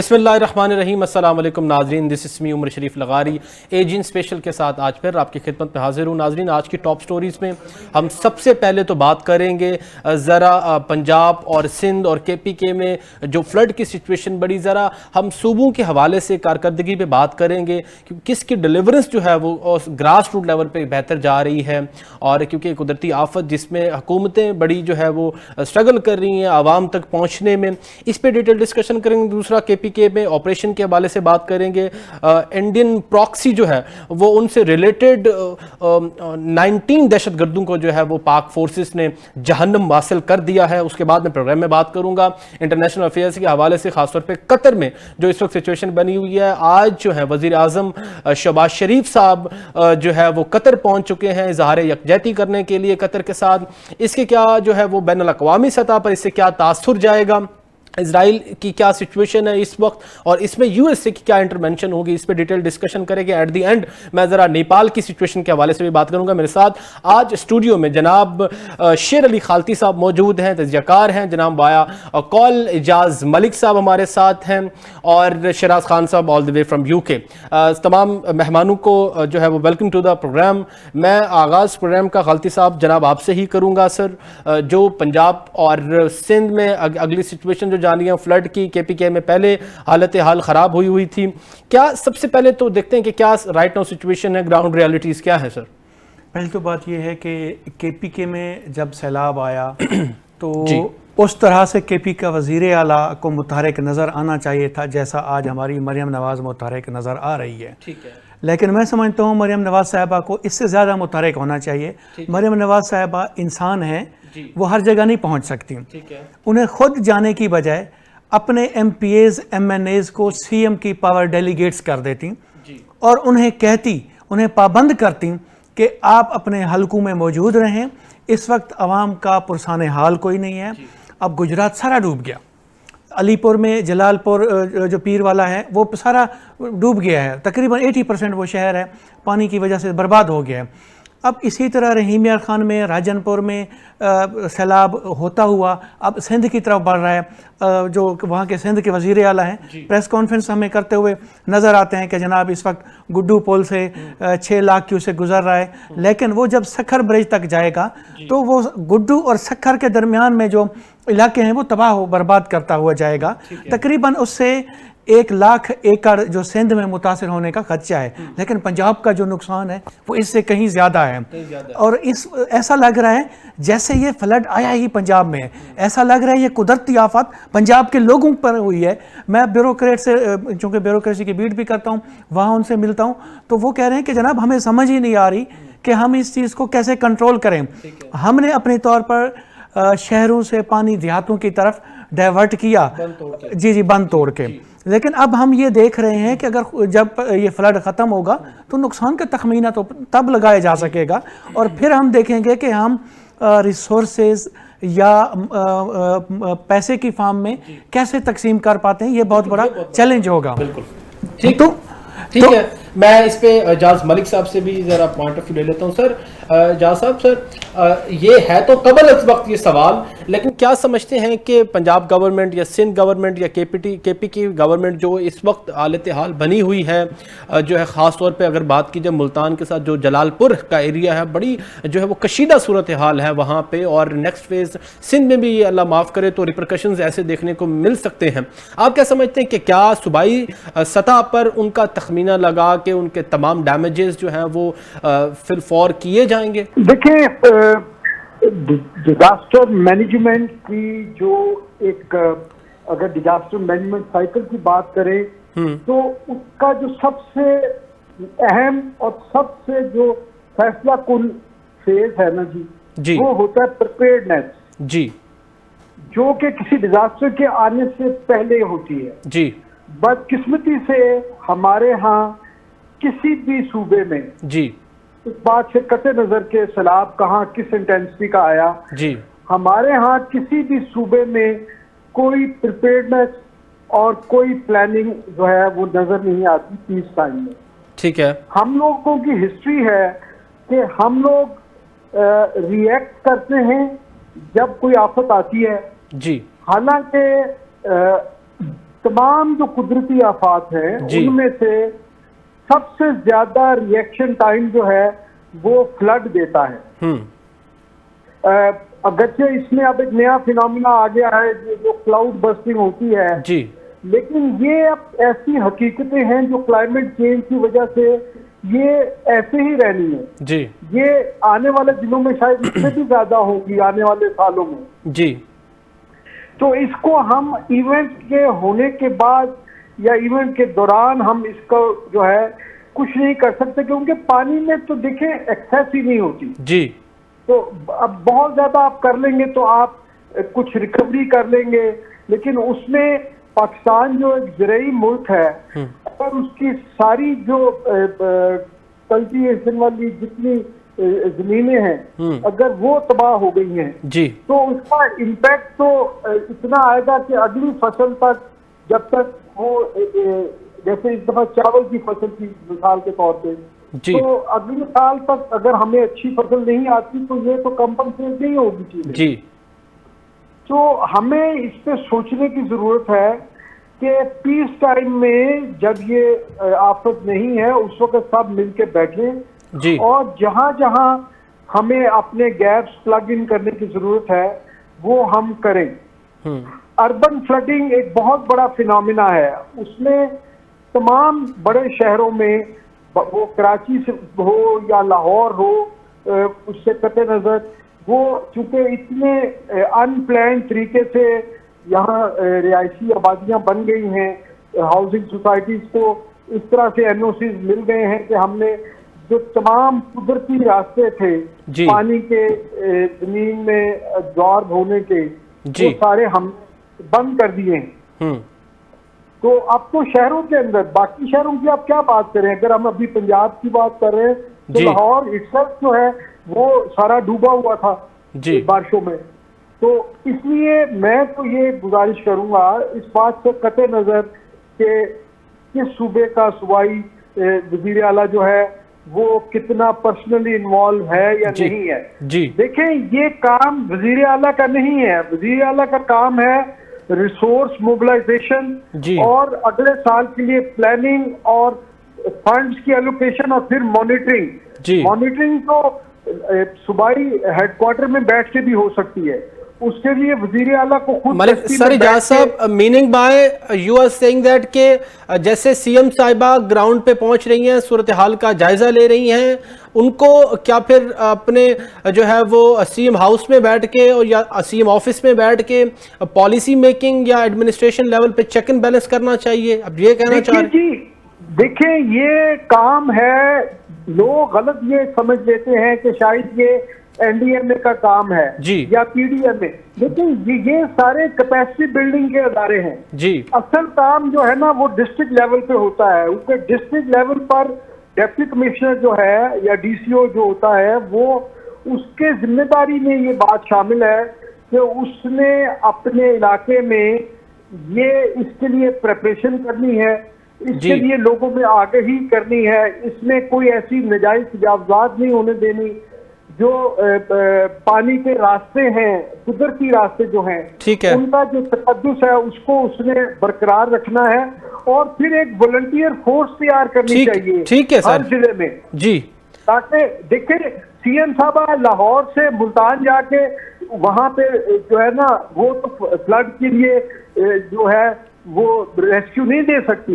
बिस्मिल्लाहिर्रहमानिर्रहीम। अस्सलाम वालेकुम नाजरीन, this is me Umar Sharif Lagari again special के साथ आज फिर आपकी खिदमत में हाजिर हूँ। नाजरीन, आज की टॉप स्टोरीज़ में हम सबसे पहले तो बात करेंगे ज़रा पंजाब और सिंध और KPK में जो फ्लड की सिचुएशन बड़ी, ज़रा हम सूबों के हवाले से कारकर्दगी पे बात करेंगे कि किसकी डिलीवरेंस जो है वो ग्रास रूट लेवल पे बेहतर जा रही है, और क्योंकि कुदरती आफत जिसमें हुकूमतें बड़ी जो है वो स्ट्रगल कर रही हैं आवाम तक पहुँचने में, इस पर डिटेल डिस्कशन करेंगे। दूसरा KPK में ऑपरेशन के हवाले से बात करेंगे। इंडियन प्रॉक्सी जो है वो उनसे रिलेटेड 19 दहशत गर्दों को जो है वो पाक फोर्सेस ने जहन्नम हासिल कर दिया है। उसके बाद मैं प्रोग्राम में बात करूंगा इंटरनेशनल अफेयर्स के हवाले से, खासतौर पे कतर में जो इस वक्त सिचुएशन बनी हुई है। आज जो है वजीर आजम शहबाज शरीफ साहब जो है वो कतर पहुंच चुके हैं इजहार यकजहती करने के लिए कतर के साथ। इसके क्या जो है वो बैनुल अक़वामी सतह पर इससे क्या तासुर जाएगा, इजराइल की क्या सिचुएशन है इस वक्त, और इसमें USA की क्या इंटरवेंशन होगी, इस पर डिटेल डिस्कशन करेंगे। एट दी एंड मैं ज़रा नेपाल की सिचुएशन के हवाले से भी बात करूंगा। मेरे साथ आज स्टूडियो में जनाब शेर अली खालती साहब मौजूद हैं, तजज़ियाकार हैं। जनाब बाया कॉल एजाज मलिक साहब हमारे साथ हैं, और शराज खान साहब all the way from UK। तमाम मेहमानों को जो है वो वेलकम टू द प्रोग्राम। मैं आगाज़ प्रोग्राम का खालती साहब जनाब आपसे ही करूँगा। सर, जो पंजाब और सिंध में अगली सिचुएशन जो जानी है फ्लड की, KPK में पहले हालत हाल ख़राब हुई थी, क्या सबसे पहले तो देखते हैं कि क्या राइट नाउ सिचुएशन है, ग्राउंड रियलिटीज़ क्या है सर? पहली तो बात यह है कि KPK में जब सैलाब आया तो उस तरह से KPK का वज़ीर आला को मुतहरिक नज़र आना चाहिए था जैसा आज हमारी मरियम नवाज़ मुतहरिक नज़र आ रही है। ठीक है, लेकिन मैं समझता हूँ मरियम नवाज़ साहिबा को इससे ज़्यादा मुतहरिक होना चाहिए। मरियम नवाज़ साहिबा इंसान है, वो हर जगह नहीं पहुँच सकती। उन्हें खुद जाने की बजाय अपने MPAs MNAs को CM की पावर डेलीगेट्स कर देती और उन्हें कहती, उन्हें पाबंद करती कि आप अपने हलकों में मौजूद रहें। इस वक्त आवाम का पुरसाने हाल कोई नहीं है। अब गुजरात सारा डूब गया, अलीपुर में जलालपुर जो पीर वाला है वो सारा डूब गया है, तकरीबन 80% वो शहर है पानी की वजह से बर्बाद हो गया है। अब इसी तरह रहीम यार खान में, राजनपुर में सैलाब होता हुआ अब सिंध की तरफ बढ़ रहा है। जो वहाँ के सिंध के वज़ीर आला हैं प्रेस कॉन्फ्रेंस हमें करते हुए नज़र आते हैं कि जनाब इस वक्त गुड्डू पुल से 6 लाख क्यूसेक गुजर रहा है, लेकिन वो जब सखर ब्रिज तक जाएगा तो वो गुड्डू और सखर के दरमियान में जो इलाके हैं वो तबाह बर्बाद करता हुआ जाएगा। तकरीबन उससे 1 लाख एकड़ जो सिंध में मुतासिर होने का खदशा है, लेकिन पंजाब का जो नुकसान है वो इससे कहीं ज़्यादा है। और ऐसा लग रहा है जैसे ये फ्लड आया ही पंजाब में है, ऐसा लग रहा है ये कुदरती आफत पंजाब के लोगों पर हुई है। मैं ब्यूरोक्रेट से, चूँकि ब्यूरोक्रेसी की बीट भी करता हूँ, वहाँ उनसे मिलता हूँ तो वो कह रहे हैं कि जनाब हमें समझ ही नहीं आ रही कि हम इस चीज़ को कैसे कंट्रोल करें। हमने अपने तौर पर शहरों से पानी देहातों की तरफ डाइवर्ट किया, बंद तोड़ के, लेकिन अब हम ये देख रहे हैं कि अगर जब ये फ्लड ख़त्म होगा तो नुकसान का तखमीना तो तब लगाया जा सकेगा, और फिर हम देखेंगे कि हम रिसोर्सेज या पैसे की फॉर्म में कैसे तकसीम कर पाते हैं। ये बहुत बड़ा चैलेंज होगा। बिल्कुल ठीक है। मैं इस पे एजाज मलिक साहब से भी ज़रा पॉइंट ऑफ व्यू ले लेता हूँ। सर एजाज साहब, सर ये है तो कबल इस वक्त ये सवाल, लेकिन क्या समझते हैं कि पंजाब गवर्नमेंट या सिंध गवर्नमेंट या KPK गवर्नमेंट जो इस वक्त हालत हाल बनी हुई है, जो है ख़ास तौर पे अगर बात की जाए मुल्तान के साथ जो जलालपुर का एरिया है, बड़ी जो है वो कशीदा सूरत हाल है वहाँ पे, और नेक्स्ट फेज़ सिंध में भी अल्लाह माफ़ करे तो रिपरकशंस ऐसे देखने को मिल सकते हैं। आप क्या समझते हैं कि क्या सूबाई सतह पर उनका तखमीना लगा कि उनके तमाम डैमेजेस जो हैं वो फिर फौर किए जाएंगे? देखिए, डिजास्टर मैनेजमेंट की जो एक, अगर डिजास्टर मैनेजमेंट साइकिल की बात करें तो उसका जो सबसे अहम और सबसे जो फैसला कुन फेज है ना जी, वो होता है प्रिपेयर्डनेस जी, जो कि किसी डिजास्टर के आने से पहले होती है जी। बदकिस्मती से हमारे यहाँ किसी भी सूबे में जी, इस बात से कते नजर के सैलाब कहाँ किस इंटेंसिटी का आया जी, हमारे यहाँ किसी भी सूबे में कोई प्रिपेयर्डनेस और कोई प्लानिंग जो है वो नजर नहीं आती पीस टाइम में। ठीक है, हम लोगों की हिस्ट्री है कि हम लोग रिएक्ट करते हैं जब कोई आफत आती है जी। हालांकि तमाम जो कुदरती आफात हैं जी। उनमें से सबसे ज्यादा रिएक्शन टाइम जो है वो फ्लड देता है। अगरचे इसमें अब एक नया फिनोमिना आ गया है जो क्लाउड बर्स्टिंग होती है, जी लेकिन ये अब ऐसी हकीकतें हैं जो क्लाइमेट चेंज की वजह से ये ऐसे ही रहनी है। जी ये आने वाले दिनों में शायद इससे भी ज्यादा होगी, आने वाले सालों में। जी तो इसको हम इवेंट के होने के बाद या इवेंट के दौरान हम इसको जो है कुछ नहीं कर सकते, क्योंकि पानी में तो देखें एक्सेस ही नहीं होती। जी तो अब बहुत ज्यादा आप कर लेंगे तो आप कुछ रिकवरी कर लेंगे, लेकिन उसमें पाकिस्तान जो एक ज़राई मुल्क है, अगर उसकी सारी जो कल्टीवेशन वाली जितनी जमीनें हैं अगर वो तबाह हो गई हैं जी तो उसका इम्पैक्ट तो इतना आएगा कि अगली फसल तक, जब तक वो जैसे इस दफा चावल की फसल की मिसाल के तौर पे, जी तो अगले साल तक अगर हमें अच्छी फसल नहीं आती तो ये तो कंपनसेट नहीं होगी चीजें। जी तो हमें इस पे सोचने की जरूरत है कि पीस टाइम में जब ये आफत नहीं है उस वक्त सब मिलके बैठें जी और जहां जहां हमें अपने गैप्स प्लग इन करने की जरूरत है वो हम करें। अर्बन फ्लडिंग एक बहुत बड़ा फिनोमिना है, उसमें तमाम बड़े शहरों में, वो कराची से हो या लाहौर हो, उससे कते नजर वो चूंकि इतने अनप्लान तरीके से यहाँ रिहायशी आबादियां बन गई हैं, हाउसिंग सोसाइटीज को इस तरह से एनओसीज मिल गए हैं कि हमने जो तमाम कुदरती रास्ते थे जी। पानी के जमीन में एब्जॉर्ब होने के, जी। वो सारे हम बंद कर दिए हैं। तो अब तो शहरों के अंदर, बाकी शहरों की आप क्या बात करें, अगर हम अभी पंजाब की बात कर रहे हैं तो जी। लाहौर इटसेल्फ जो है वो सारा डूबा हुआ था जी। बारिशों में। तो इसलिए मैं तो ये गुजारिश करूंगा इस बात से कते नजर कि किस सूबे का सूबाई वजीर आला जो है वो कितना पर्सनली इन्वॉल्व है या जी। नहीं है। जी देखें ये काम वजीर आला का नहीं है, वजीर आला का काम है रिसोर्स मोबिलाइजेशन जी। और अगले साल के लिए प्लानिंग और फंड्स की एलोकेशन और फिर मॉनिटरिंग। जी। मॉनिटरिंग तो सूबाई हेडक्वार्टर में बैठ के भी हो सकती है, उसके लिए वजीर आला को खुद मलिक बस्ती सर में बैठ इजाज साहब, meaning by you are saying that के जैसे सीएम साहिबा ग्राउंड पे पहुंच रही हैं, सूरत हाल का जायजा ले रही हैं, उनको क्या फिर अपने जो है वो सीएम हाउस में बैठ के और या सीएम ऑफिस में बैठ के पॉलिसी मेकिंग या एडमिनिस्ट्रेशन लेवल पे चेक एंड बैलेंस करना चाहिए? अब ये कहना चाह रहे हैं। देखें ये काम है, लोग गलत ये समझ लेते हैं कि शायद ये एनडीएमए का काम है जी। या पीडीएमए, लेकिन ये सारे कैपेसिटी बिल्डिंग के अदारे हैं जी। असल काम जो है ना वो डिस्ट्रिक्ट लेवल पे होता है। उसके डिस्ट्रिक्ट लेवल पर डिप्टी कमिश्नर जो है या डीसीओ जो होता है वो उसके जिम्मेदारी में ये बात शामिल है कि उसने अपने इलाके में ये इसके लिए प्रिपरेशन करनी है, इसके लिए लोगों में आगाही करनी है, इसमें कोई ऐसी नाजायज तजावुज़ात नहीं होने देनी, जो पानी के रास्ते हैं, कुदरती रास्ते जो हैं, ठीक है, उनका जो तकद्दुस है उसको उसने बरकरार रखना है और फिर एक वॉलंटियर फोर्स तैयार करनी चाहिए। ठीक है हर सर जिले में जी। ताकि देखे सीएम साहब लाहौर से मुल्तान जाके वहां पे जो है ना वो तो फ्लड के लिए जो है वो रेस्क्यू नहीं दे सकती,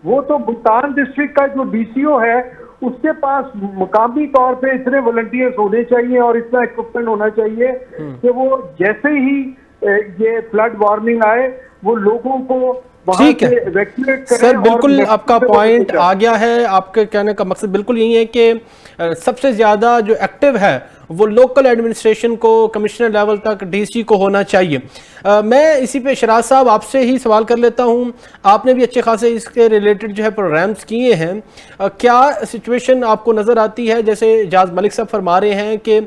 वो तो मुल्तान डिस्ट्रिक्ट का जो डीसीओ है उसके पास मुकामी तौर पे इतने वॉलंटियर्स होने चाहिए और इतना इक्विपमेंट होना चाहिए कि वो जैसे ही ये फ्लड वार्निंग आए वो लोगों को वहां से इवैक्यूएट करें। सर बिल्कुल आपका पॉइंट आ गया है, आपके कहने का मकसद बिल्कुल यही है कि सबसे ज्यादा जो एक्टिव है वो लोकल एडमिनिस्ट्रेशन को, कमिश्नर लेवल तक, डीसी को होना चाहिए। मैं इसी पे शराज साहब आपसे ही सवाल कर लेता हूं, आपने भी अच्छे खासे इसके रिलेटेड जो है प्रोग्राम्स किए हैं, क्या सिचुएशन आपको नज़र आती है जैसे जाज मलिक साहब फरमा रहे हैं कि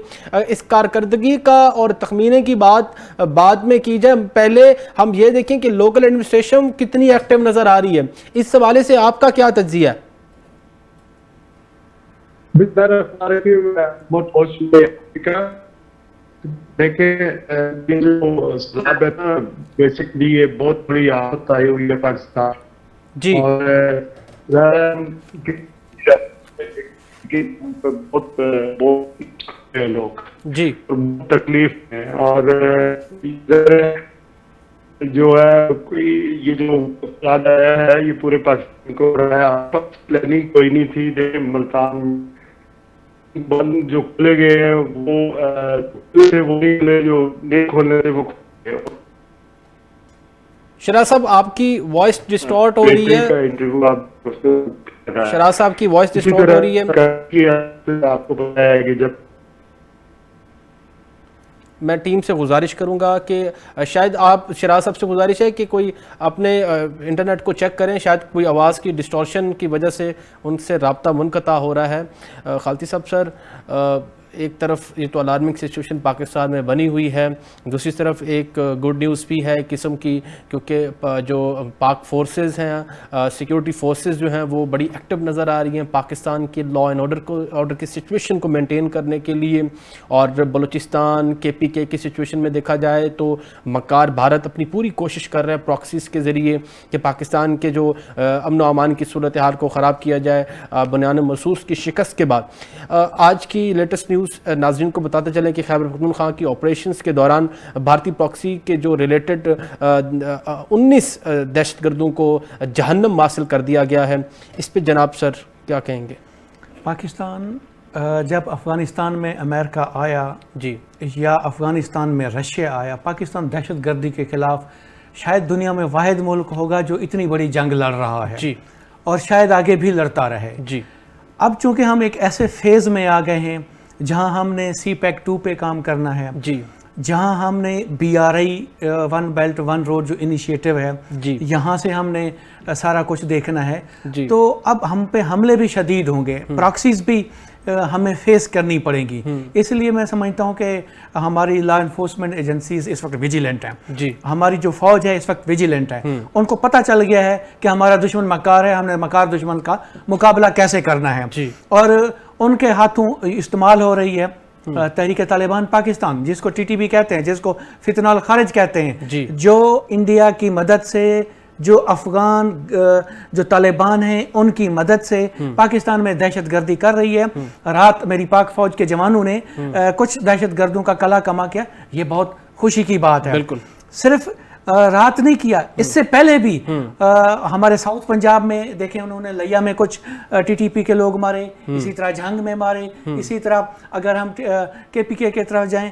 इस कारकर्दगी का और तखमीने की बात बाद में की जाए, पहले हम ये देखें कि लोकल एडमिनिस्ट्रेशन कितनी एक्टिव नज़र आ रही है, इस हवाले से आपका क्या तज्जिया है? With that authority, most Africa, دیکھیں یہ جو سیلاب ہے نا بیسکلی یہ بہت بڑی آفت آئی ہوئی ہے پاکستان جی اور بہت لوگ جی بہت تکلیف ہے اور جو ہے یہ جو فساد آیا ہے یہ پورے پاکستان کو رہا ہے. آفت پلاننگ کوئی نہیں تھی. دیکھیں ملتان بند جو کھلے گئے ہیں وہ جو نہیں کھولنے تھے وہ کھلے گئے. شراز صاحب آپ کی وائس ڈسٹارٹ ہو رہی ہے. انٹرویو آپ شراز صاحب کی وائس اسی ڈسٹارٹ ہو رہی ہے. طرح آپ کو پتا ہے کہ جب میں ٹیم سے گزارش کروں گا کہ شاید آپ شراز صاحب سے گزارش ہے کہ کوئی اپنے انٹرنیٹ کو چیک کریں, شاید کوئی آواز کی ڈسٹورشن کی وجہ سے ان سے رابطہ منقطع ہو رہا ہے. خالتی صاحب سر, ایک طرف یہ تو الارمنگ سچویشن پاکستان میں بنی ہوئی ہے, دوسری طرف ایک گڈ نیوز بھی ہے قسم کی, کیونکہ جو پاک فورسز ہیں, سیکیورٹی فورسز جو ہیں وہ بڑی ایکٹیو نظر آ رہی ہیں پاکستان کے لا اینڈ آرڈر کی سچویشن کو مینٹین کرنے کے لیے. اور بلوچستان KPK کی سچویشن میں دیکھا جائے تو مکار بھارت اپنی پوری کوشش کر رہے ہیں پراکسیز کے ذریعے کہ پاکستان کے جو امن و امان کی صورتحال کو خراب کیا جائے بنیان مرصوص کی شکست کے بعد. آج کی لیٹسٹ نیوز ناظرین کو بتاتے چلیں کہ خیبر پختونخوا کی آپریشنز کے دوران بھارتی پراکسی کے جو ریلیٹڈ 19 دہشت گردوں کو جہنم حاصل کر دیا گیا ہے. اس پہ جناب سر کیا کہیں گے؟ پاکستان جب افغانستان میں امریکہ آیا جی یا افغانستان میں رشیا آیا, پاکستان دہشت گردی کے خلاف شاید دنیا میں واحد ملک ہوگا جو اتنی بڑی جنگ لڑ رہا ہے, جی اور شاید آگے بھی لڑتا رہے. جی اب چونکہ ہم ایک ایسے فیز میں آ گئے ہیں جہاں ہم نے CPEC-2 پہ کام کرنا ہے, جی جہاں ہم نے BRI one belt one road جو انیشیٹو ہے جی یہاں سے ہم نے سارا کچھ دیکھنا ہے, جی تو اب ہم پہ حملے بھی شدید ہوں گے, پراکسیز بھی ہمیں فیس کرنی پڑیں گی. اس لیے میں سمجھتا ہوں کہ ہماری لا انفورسمنٹ ایجنسیز اس وقت ویجیلنٹ ہیں, جی ہماری جو فوج ہے اس وقت ویجیلنٹ ہے. ان کو پتہ چل گیا ہے کہ ہمارا دشمن مکار ہے, ہم نے مکار دشمن کا مقابلہ کیسے کرنا ہے. جی اور ان کے ہاتھوں استعمال ہو رہی ہے تحریک طالبان پاکستان, جس کو TTP کہتے ہیں, جس کو فتنہ الخارج کہتے ہیں, جی جو انڈیا کی مدد سے, جو افغان جو طالبان ہیں ان کی مدد سے پاکستان میں دہشت گردی کر رہی ہے. رات میری پاک فوج کے جوانوں نے کچھ دہشت گردوں کا کلا کما کیا, یہ بہت خوشی کی بات ہے. بالکل صرف رات نہیں کیا, اس سے پہلے بھی ہمارے ساؤتھ پنجاب میں دیکھیں انہوں نے لیا میں کچھ TTP کے لوگ مارے, اسی طرح جھنگ میں مارے, اسی طرح اگر ہم KPK کی طرف جائیں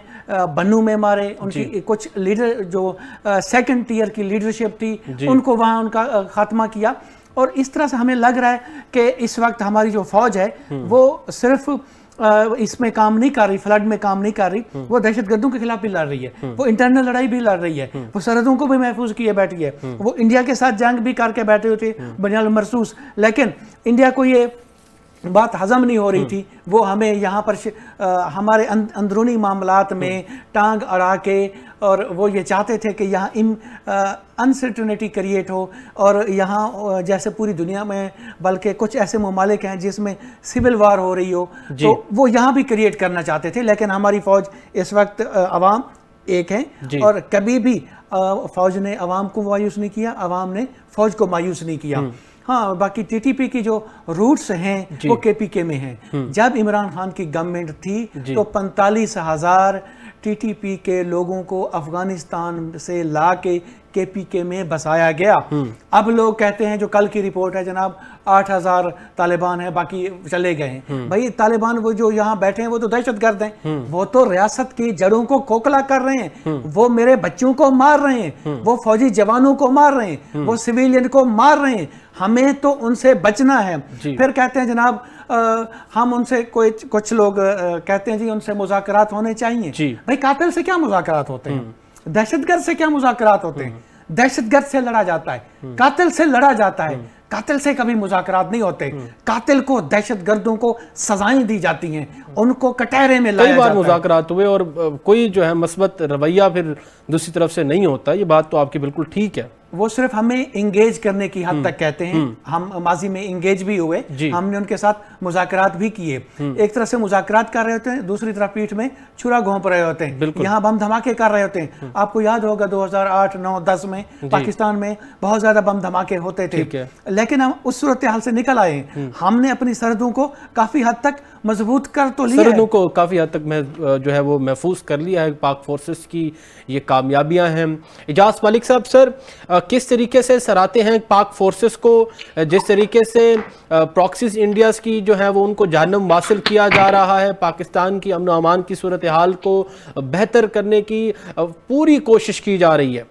بنو میں مارے. ان کی کچھ لیڈر جو سیکنڈ ٹیئر کی لیڈرشپ تھی ان کو وہاں ان کا خاتمہ کیا. اور اس طرح سے ہمیں لگ رہا ہے کہ اس وقت ہماری جو فوج ہے وہ صرف اس میں کام نہیں کر رہی, فلڈ میں کام نہیں کر رہی, وہ دہشت گردوں کے خلاف بھی لڑ رہی ہے, وہ انٹرنل لڑائی بھی لڑ رہی ہے, وہ سرحدوں کو بھی محفوظ کیے بیٹھی ہے, وہ انڈیا کے ساتھ جنگ بھی کر کے بیٹھے ہوتے بنیاد مرصوص. لیکن انڈیا کو یہ بات ہضم نہیں ہو رہی تھی, وہ ہمیں یہاں پر ہمارے اندرونی معاملات میں ٹانگ اڑا کے, اور وہ یہ چاہتے تھے کہ یہاں انسرٹنٹی کریٹ ہو, اور یہاں جیسے پوری دنیا میں بلکہ کچھ ایسے ممالک ہیں جس میں سول وار ہو رہی ہو, تو وہ یہاں بھی کریٹ کرنا چاہتے تھے. لیکن ہماری فوج اس وقت عوام ایک ہیں, اور کبھی بھی فوج نے عوام کو مایوس نہیں کیا, عوام نے فوج کو مایوس نہیں کیا. ہاں باقی TTP کی جو روٹس ہیں وہ KPK میں ہیں. جب عمران خان کی گورنمنٹ تھی تو 45,000 TTP کے لوگوں کو افغانستان سے لا کے KPK میں بسایا گیا. اب لوگ کہتے ہیں, جو کل کی رپورٹ ہے جناب, 8,000 طالبان ہیں, باقی چلے گئے ہیں. بھائی طالبان وہ جو یہاں بیٹھے ہیں وہ تو دہشت گرد ہیں, وہ تو ریاست کی جڑوں کو کھوکھلا کر رہے ہیں, وہ میرے بچوں کو مار رہے ہیں, وہ فوجی جوانوں کو مار رہے ہیں, وہ سویلین کو مار رہے ہیں. ہمیں تو ان سے بچنا ہے. پھر کہتے ہیں جناب ہم ان سے کچھ لوگ کہتے ہیں جی ان سے مذاکرات ہونے چاہیے. بھائی قاتل سے کیا مذاکرات ہوتے ہیں, دہشت گرد سے کیا مذاکرات ہوتے ہیں؟ دہشت گرد سے لڑا جاتا ہے, قاتل سے لڑا جاتا ہے, قاتل سے کبھی مذاکرات نہیں ہوتے. قاتل کو, دہشت گردوں کو سزائیں دی جاتی ہیں, ان کو کٹہرے میں لایا جاتا ہے. کئی بار مذاکرات ہوئے اور کوئی جو ہے مثبت رویہ پھر دوسری طرف سے نہیں ہوتا. یہ بات تو آپ کی بالکل ٹھیک ہے. وہ صرف ہمیں انگیج کرنے کی حد تک کہتے ہیں. ہم ماضی میں انگیج بھی ہوئے, ہم نے ان کے ساتھ مذاکرات بھی کیے. ایک طرف سے مذاکرات کر رہے ہوتے ہیں, دوسری طرف پیٹھ میں چھرا گھونپ رہے ہوتے ہیں, یہاں بم دھماکے کر رہے ہوتے ہیں. آپ کو یاد ہوگا 2008 9 10 میں پاکستان میں بہت زیادہ بم دھماکے ہوتے تھے, لیکن ہم اس صورتحال سے نکل آئے ہیں. ہم نے اپنی سرحدوں کو کافی حد تک مضبوط کر تو لیا ہے, سرحدوں کو کافی حد تک جو ہے وہ محفوظ کر لیا ہے. پاک فورسز کی یہ کامیابیاں ہیں. اعجاز ملک صاحب, سر کس طریقے سے سراہتے ہیں پاک فورسز کو, جس طریقے سے پراکسیز انڈیاز کی جو ہے وہ ان کو جہنم واصل کیا جا رہا ہے, پاکستان کی امن و امان کی صورتحال کو بہتر کرنے کی پوری کوشش کی جا رہی ہے.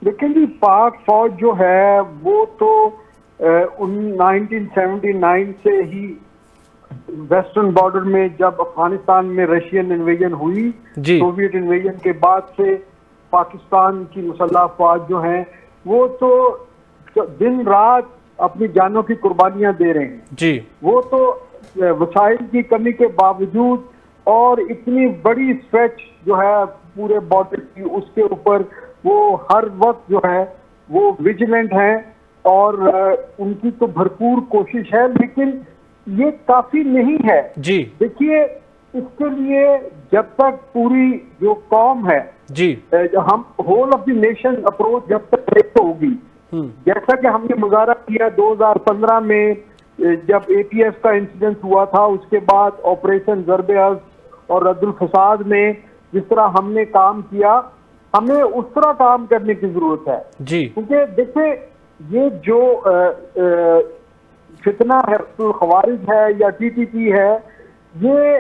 لیکن جی پاک فوج جو ہے وہ تو 1979 سے ہی ویسٹرن بارڈر میں, جب افغانستان میں رشین انویژن ہوئی, سوویت انویژن کے بعد سے پاکستان کی مسلح افواج جو ہیں وہ تو دن رات اپنی جانوں کی قربانیاں دے رہے ہیں. وہ تو وسائل کی کمی کے باوجود اور اتنی بڑی اسٹریچ جو ہے پورے بارڈر کی, اس کے اوپر وہ ہر وقت جو ہے وہ ویجیلنٹ ہیں اور ان کی تو بھرپور کوشش ہے, لیکن یہ کافی نہیں ہے. دیکھیے اس کے لیے جب تک پوری جو قوم ہے, ہم whole of the nation approach جب تک ایک ہوگی, جیسا کہ ہم نے مظاہرہ کیا 2015 میں جب اے پی ایف کا انسیڈنٹ ہوا تھا, اس کے بعد آپریشن ضرب ازد اور رد الفساد میں جس طرح ہم نے کام کیا, ہمیں اس طرح کام کرنے کی ضرورت ہے. کیونکہ دیکھیں یہ جو فتنہ ہے, خوارج ہے یا ٹی ٹی پی ہے, یہ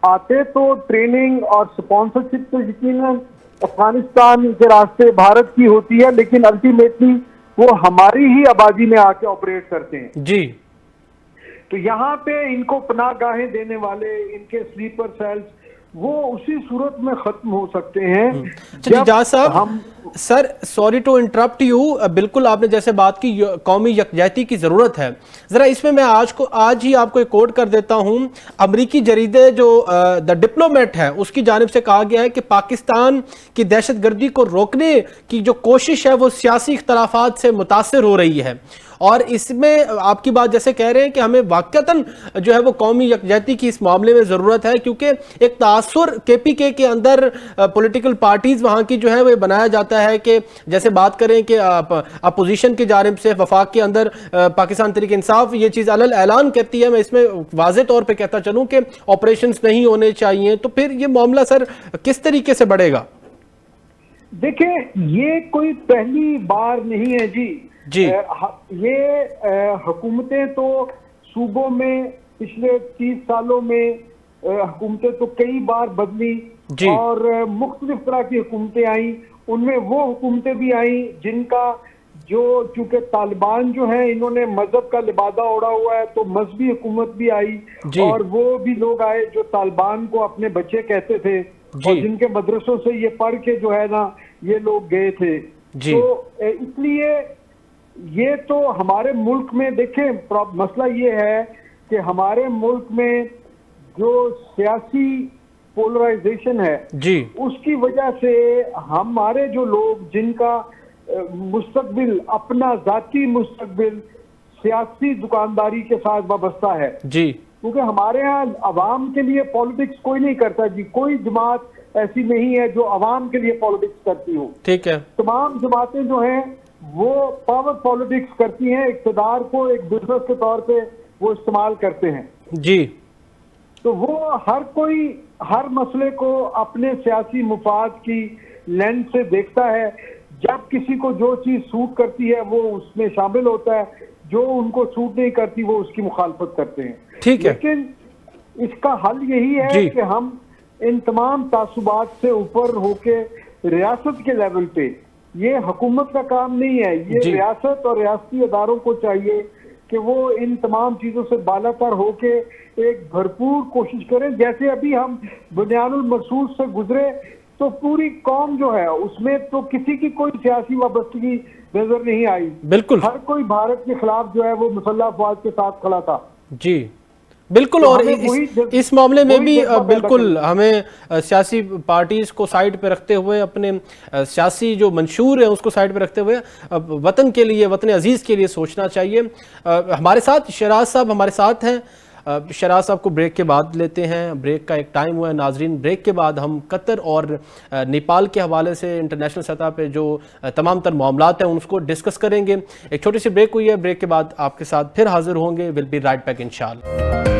آتے تو ٹریننگ اور سپانسرشپ تو یقیناً افغانستان کے راستے بھارت کی ہوتی ہے, لیکن الٹیمیٹلی وہ ہماری ہی آبادی میں آ کے آپریٹ کرتے ہیں. تو یہاں پہ ان کو پناہ گاہیں دینے والے, ان کے سلیپر سیلز, وہ اسی صورت میں ختم ہو سکتے ہیں. اعجاز صاحب, sir sorry to interrupt you, بالکل آپ نے جیسے بات کی قومی یکجہتی کی ضرورت ہے, ذرا اس میں میں آج ہی آپ کو ایک کوٹ کر دیتا ہوں. امریکی جریدے جو دا ڈپلومیٹ ہے اس کی جانب سے کہا گیا ہے کہ پاکستان کی دہشت گردی کو روکنے کی جو کوشش ہے وہ سیاسی اختلافات سے متاثر ہو رہی ہے, اور اس میں آپ کی بات جیسے کہہ رہے ہیں کہ ہمیں واقعتاً جو ہے وہ قومی یکجہتی کی اس معاملے میں ضرورت ہے, کیونکہ ایک تاثر کے پی کے اندر پولیٹیکل پارٹیز وہاں کی جو ہے وہ بنایا جاتا ہے کہ جیسے بات کریں کہ اپوزیشن کی جانب سے وفاق کے اندر پاکستان تحریک انصاف یہ چیز علل اعلان کہتی ہے. میں اس میں واضح طور پہ کہتا چلوں کہ آپریشنز نہیں ہونے چاہیے, تو پھر یہ معاملہ سر کس طریقے سے بڑھے گا؟ دیکھیں یہ کوئی پہلی بار نہیں ہے جی. یہ حکومتیں تو صوبوں میں پچھلے 30 سالوں میں حکومتیں تو کئی بار بدلی, اور مختلف طرح کی حکومتیں آئیں. ان میں وہ حکومتیں بھی آئیں جن کا چونکہ طالبان جو ہیں انہوں نے مذہب کا لبادہ اوڑھا ہوا ہے, تو مذہبی حکومت بھی آئی, اور وہ بھی لوگ آئے جو طالبان کو اپنے بچے کہتے تھے, اور جن کے مدرسوں سے یہ پڑھ کے جو ہے نا یہ لوگ گئے تھے. تو اس لیے یہ تو ہمارے ملک میں دیکھیں مسئلہ یہ ہے کہ ہمارے ملک میں جو سیاسی پولرائزیشن ہے اس کی وجہ سے ہمارے جو لوگ جن کا مستقبل, اپنا ذاتی مستقبل سیاسی دکانداری کے ساتھ وابستہ ہے, کیونکہ ہمارے ہاں عوام کے لیے پالیٹکس کوئی نہیں کرتا جی. کوئی جماعت ایسی نہیں ہے جو عوام کے لیے پالیٹکس کرتی ہو. تمام جماعتیں جو ہیں وہ پاور پالیٹکس کرتی ہیں, اقتدار کو ایک بزنس کے طور پہ وہ استعمال کرتے ہیں. تو وہ ہر کوئی ہر مسئلے کو اپنے سیاسی مفاد کی لینس سے دیکھتا ہے. جب کسی کو جو چیز سوٹ کرتی ہے وہ اس میں شامل ہوتا ہے, جو ان کو سوٹ نہیں کرتی وہ اس کی مخالفت کرتے ہیں. لیکن اس کا حل یہی ہے کہ ہم ان تمام تعصبات سے اوپر ہو کے ریاست کے لیول پہ, یہ حکومت کا کام نہیں ہے, یہ ریاست اور ریاستی اداروں کو چاہیے کہ وہ ان تمام چیزوں سے بالا تر ہو کے ایک بھرپور کوشش کریں. جیسے ابھی ہم بنیان المرصوص سے گزرے تو پوری قوم جو ہے اس میں تو کسی کی کوئی سیاسی وابستگی نظر نہیں آئی. بالکل ہر کوئی بھارت کے خلاف جو ہے وہ مسلح افواج کے ساتھ کھڑا تھا. بالکل. تو اور ہمیں وہی اس معاملے میں وہی بھی جذبہ پیدا بالکل ہمیں سیاسی پارٹیز کو سائڈ پہ رکھتے ہوئے اپنے سیاسی جو منشور ہیں اس کو سائڈ پہ رکھتے ہوئے وطن کے لیے، وطن عزیز کے لیے سوچنا چاہیے. ہمارے ساتھ شہراز صاحب ہمارے ساتھ ہیں. شہراز صاحب کو بریک کے بعد لیتے ہیں. بریک کا ایک ٹائم ہوا ہے ناظرین. بریک کے بعد ہم قطر اور نیپال کے حوالے سے انٹرنیشنل سطح پہ جو تمام تر معاملات ہیں اس کو ڈسکس کریں گے. ایک چھوٹی سی بریک ہوئی ہے. بریک کے بعد آپ کے ساتھ پھر حاضر ہوں گے. ول بی رائٹ بیک انشاءاللہ.